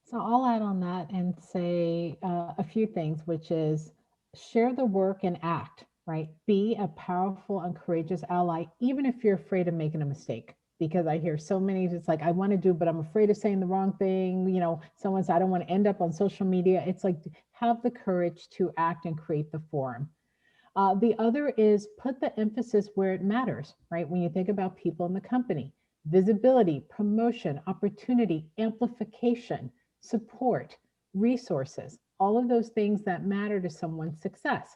So I'll add on that and say a few things, which is share the work and act, right? Be a powerful and courageous ally, even if you're afraid of making a mistake. Because I hear so many, it's like, I want to do, but I'm afraid of saying the wrong thing. You know, someone said, I don't want to end up on social media. It's like, have the courage to act and create the forum. The other is put the emphasis where it matters, right? When you think about people in the company, visibility, promotion, opportunity, amplification, support, resources, all of those things that matter to someone's success.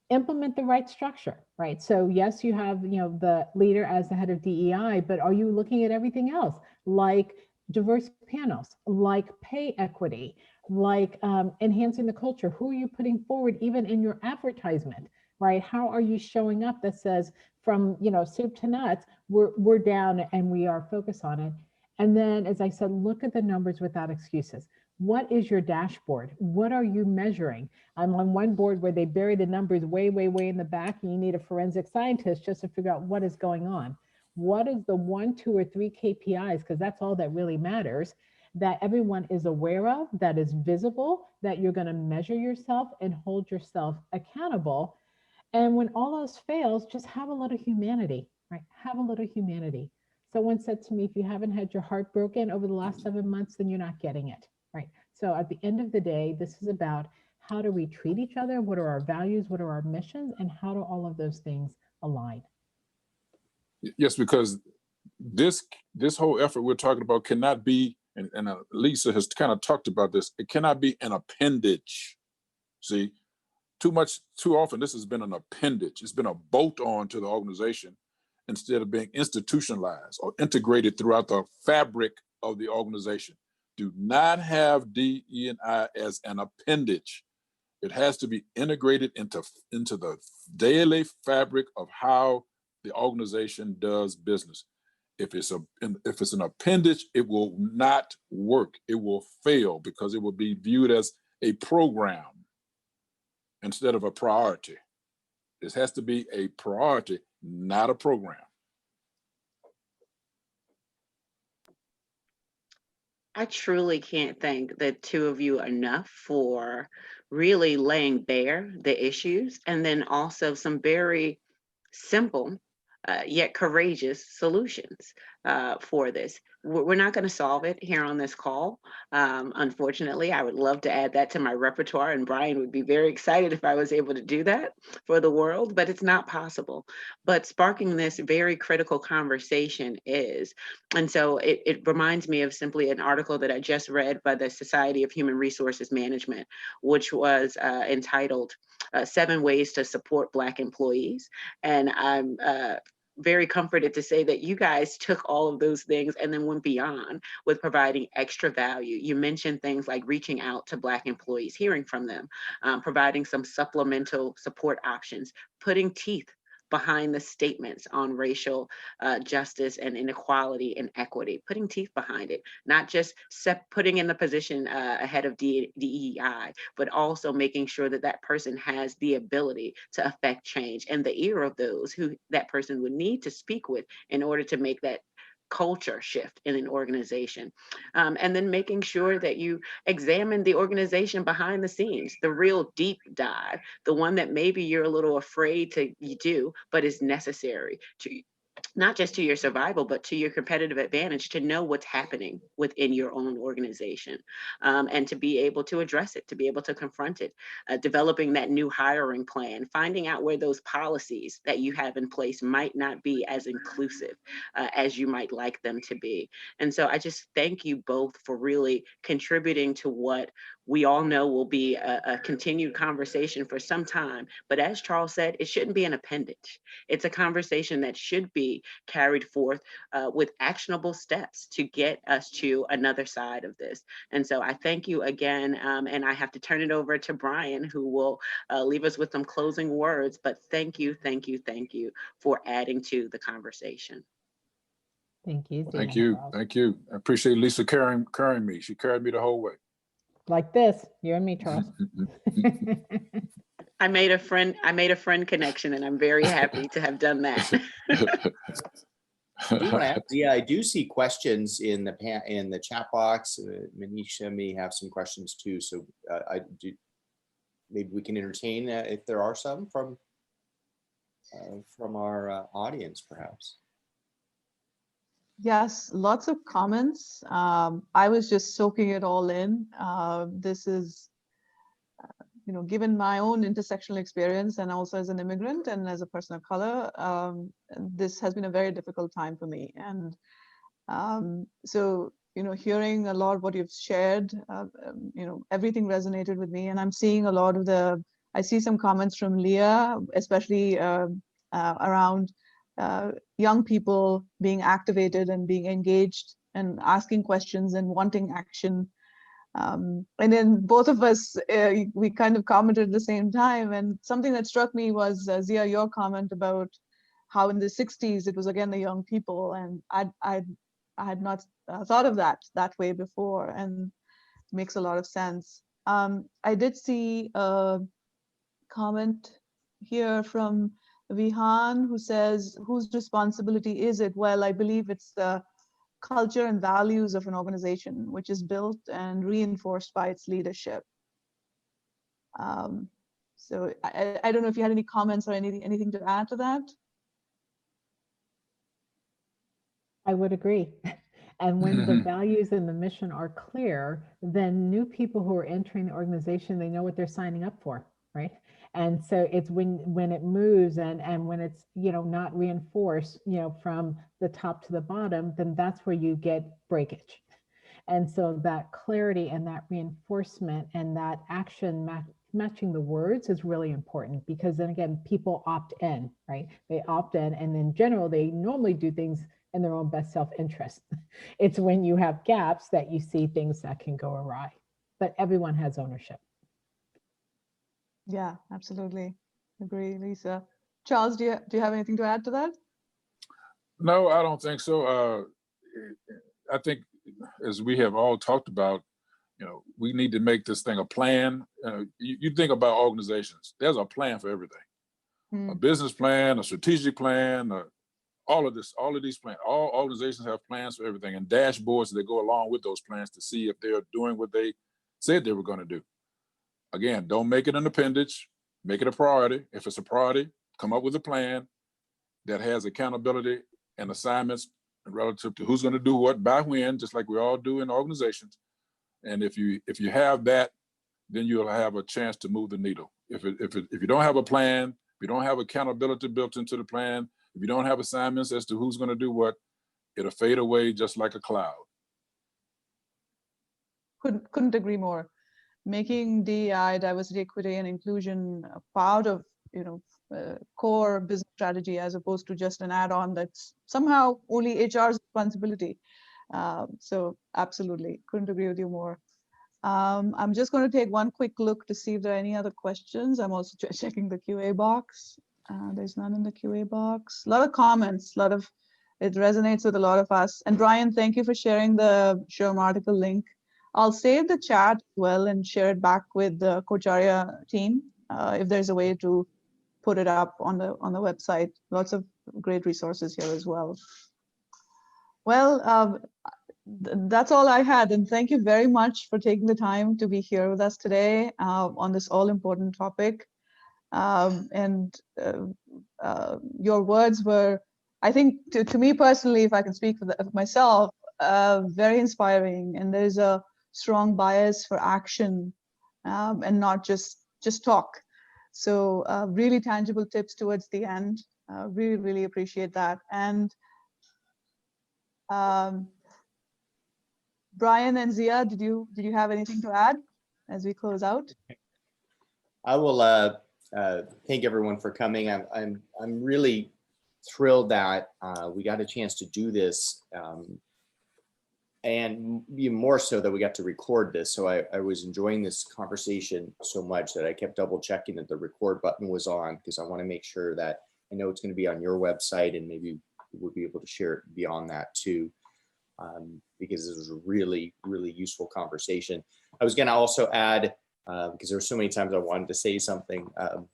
Implement the right structure, right? So yes, you have, the leader as the head of DEI, but are you looking at everything else, like diverse panels, like pay equity, like enhancing the culture? Who are you putting forward even in your advertisement, right? How are you showing up that says from, soup to nuts, we're down and we are focused on it? And then, as I said, look at the numbers without excuses. What is your dashboard? What are you measuring? I'm on one board where they bury the numbers way, way, way in the back, and you need a forensic scientist just to figure out what is going on. What is the 1, 2, or 3 KPIs? Because that's all that really matters, that everyone is aware of, that is visible, that you're going to measure yourself and hold yourself accountable. And when all else fails, just have a little humanity, right? Have a little humanity. Someone said to me, if you haven't had your heart broken over the last 7 months, then you're not getting it, right? So at the end of the day, this is about how do we treat each other? What are our values? What are our missions? And how do all of those things align? Yes, because this whole effort we're talking about cannot be, and Lisa has kind of talked about this, it cannot be an appendage. See, too often this has been an appendage. It's been a bolt on to the organization instead of being institutionalized or integrated throughout the fabric of the organization. Do not have DE&I as an appendage. It has to be integrated into the daily fabric of how the organization does business. If it's an appendage, it will not work. It will fail because it will be viewed as a program instead of a priority. This has to be a priority, not a program. I truly can't thank the two of you enough for really laying bare the issues and then also some very simple yet courageous solutions for this. We're not going to solve it here on this call. Unfortunately, I would love to add that to my repertoire, and Brian would be very excited if I was able to do that for the world, but it's not possible. But sparking this very critical conversation is. And so it reminds me of simply an article that I just read by the Society of Human Resources Management, which was entitled 7 Ways to Support Black Employees. And I'm very comforted to say that you guys took all of those things and then went beyond with providing extra value. You mentioned things like reaching out to Black employees, hearing from them, providing some supplemental support options, putting teeth behind the statements on racial justice and inequality and equity, putting teeth behind it, not just putting in the position ahead of DEI, but also making sure that that person has the ability to affect change and the ear of those who that person would need to speak with in order to make that culture shift in an organization. And then making sure that you examine the organization behind the scenes, the real deep dive, the one that maybe you're a little afraid to do, but is necessary to not just to your survival, but to your competitive advantage, to know what's happening within your own organization, and to be able to address it, to be able to confront it, developing that new hiring plan, finding out where those policies that you have in place might not be as inclusive as you might like them to be. And so I just thank you both for really contributing to what we all know will be a continued conversation for some time. But as Charles said, it shouldn't be an appendage. It's a conversation that should be carried forth with actionable steps to get us to another side of this. And so I thank you again. And I have to turn it over to Brian, who will leave us with some closing words. But thank you, thank you, thank you for adding to the conversation. Thank you. Thank you. Thank you. I appreciate Lisa carrying me. She carried me the whole way. Like this, you and me, Charles. I made a friend connection, and I'm very happy to have done that. Yeah, I do see questions in the chat box. Manisha may have some questions too, so maybe we can entertain if there are some from our audience, perhaps. Yes, lots of comments. I was just soaking it all in. This is, given my own intersectional experience and also as an immigrant and as a person of color, this has been a very difficult time for me. And so, hearing a lot of what you've shared, everything resonated with me. And I'm seeing a lot of I see some comments from Leah, especially around young people being activated and being engaged and asking questions and wanting action. And then both of us, we kind of commented at the same time. And something that struck me was, Zia, your comment about how in the 60s, it was again the young people. And I had not thought of that way before, and it makes a lot of sense. I did see a comment here from Vihan, who says, whose responsibility is it? Well, I believe it's the culture and values of an organization, which is built and reinforced by its leadership. So I don't know if you had any comments or anything to add to that. I would agree. And when the values and the mission are clear, then new people who are entering the organization, they know what they're signing up for, right? And so it's when it moves and when it's, not reinforced, from the top to the bottom, then that's where you get breakage. And so that clarity and that reinforcement and that action matching the words is really important, because then again, people opt in, right? They opt in, and in general, they normally do things in their own best self-interest. It's when you have gaps that you see things that can go awry, but everyone has ownership. Yeah, absolutely. Agree, Lisa. Charles, do you have anything to add to that? No, I don't think so. I think, as we have all talked about, we need to make this thing a plan. You think about organizations, there's a plan for everything. A business plan, a strategic plan, all of these plans. All organizations have plans for everything, and dashboards that go along with those plans to see if they're doing what they said they were going to do. Again, don't make it an appendage, make it a priority. If it's a priority, come up with a plan that has accountability and assignments relative to who's going to do what by when, just like we all do in organizations. And if you have that, then you'll have a chance to move the needle. If you don't have a plan, if you don't have accountability built into the plan, if you don't have assignments as to who's going to do what, it'll fade away just like a cloud. Couldn't agree more. Making DEI, diversity, equity, and inclusion a part of core business strategy, as opposed to just an add-on that's somehow only HR's responsibility. So absolutely, couldn't agree with you more. I'm just going to take one quick look to see if there are any other questions. I'm also checking the QA box. There's none in the QA box. A lot of comments, it resonates with a lot of us. And Brian, thank you for sharing the SHRM article link. I'll save the chat as well and share it back with the Kocharia team if there's a way to put it up on the website. Lots of great resources here as well. Well, that's all I had, and thank you very much for taking the time to be here with us today on this all-important topic. Your words were, I think, to me personally, if I can speak for myself, very inspiring, and there's a strong bias for action and not just talk. So really tangible tips towards the end. Really, really appreciate that. And Brian and Zia, did you have anything to add as we close out? I will thank everyone for coming. I'm really thrilled that we got a chance to do this, and even more so that we got to record this. So I was enjoying this conversation so much that I kept double checking that the record button was on, because I want to make sure that I know it's going to be on your website, and maybe we'll be able to share it beyond that too. Because this was a really, really useful conversation. I was going to also add, because there were so many times I wanted to say something.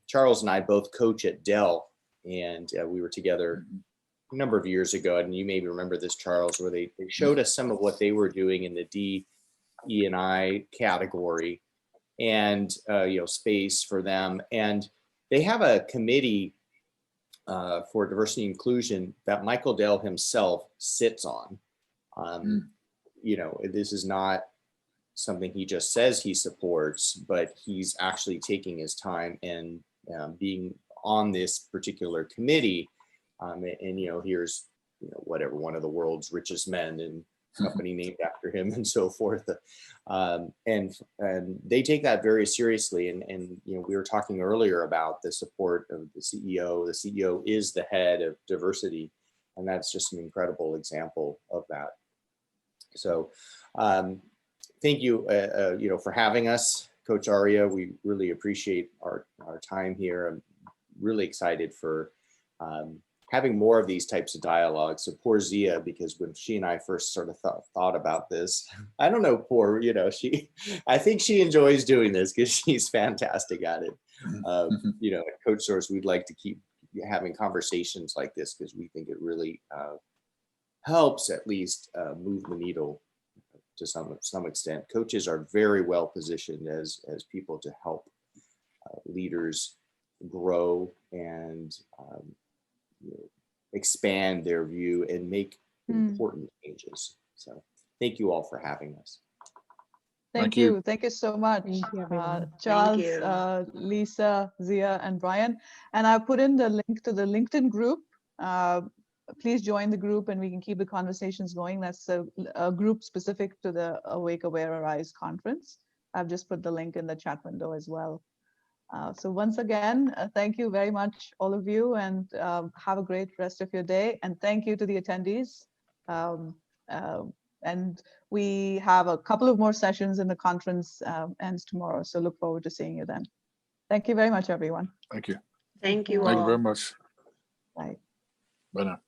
Charles and I both coach at Dell, and we were together a number of years ago, and you maybe remember this, Charles, where they showed us some of what they were doing in the D, E, and I category, and space for them. And they have a committee for diversity and inclusion that Michael Dell himself sits on. This is not something he just says he supports, but he's actually taking his time and being on this particular committee. Here's whatever, one of the world's richest men and company named after him and so forth. And they take that very seriously. And we were talking earlier about the support of the CEO. The CEO is the head of diversity, and that's just an incredible example of that. So thank you, for having us, Coach Aria. We really appreciate our time here. I'm really excited for having more of these types of dialogues. So poor Zia, because when she and I first sort of thought about this, I don't know, I think she enjoys doing this because she's fantastic at it. At Coach Source, we'd like to keep having conversations like this because we think it really helps at least move the needle to some extent. Coaches are very well positioned as people to help leaders grow and expand their view and make important changes. So thank you all for having us. Thank you. Thank you so much, Thank you, everyone. Charles, Thank you. Lisa, Zia, and Brian. And I put in the link to the LinkedIn group. Please join the group and we can keep the conversations going. That's a group specific to the Awake, Aware, Arise conference. I've just put the link in the chat window as well. So once again, thank you very much, all of you, and have a great rest of your day. And thank you to the attendees. And we have a couple of more sessions in the conference ends tomorrow. So look forward to seeing you then. Thank you very much, everyone. Thank you. Thank you all. Thank you very much. Bye. Bye now.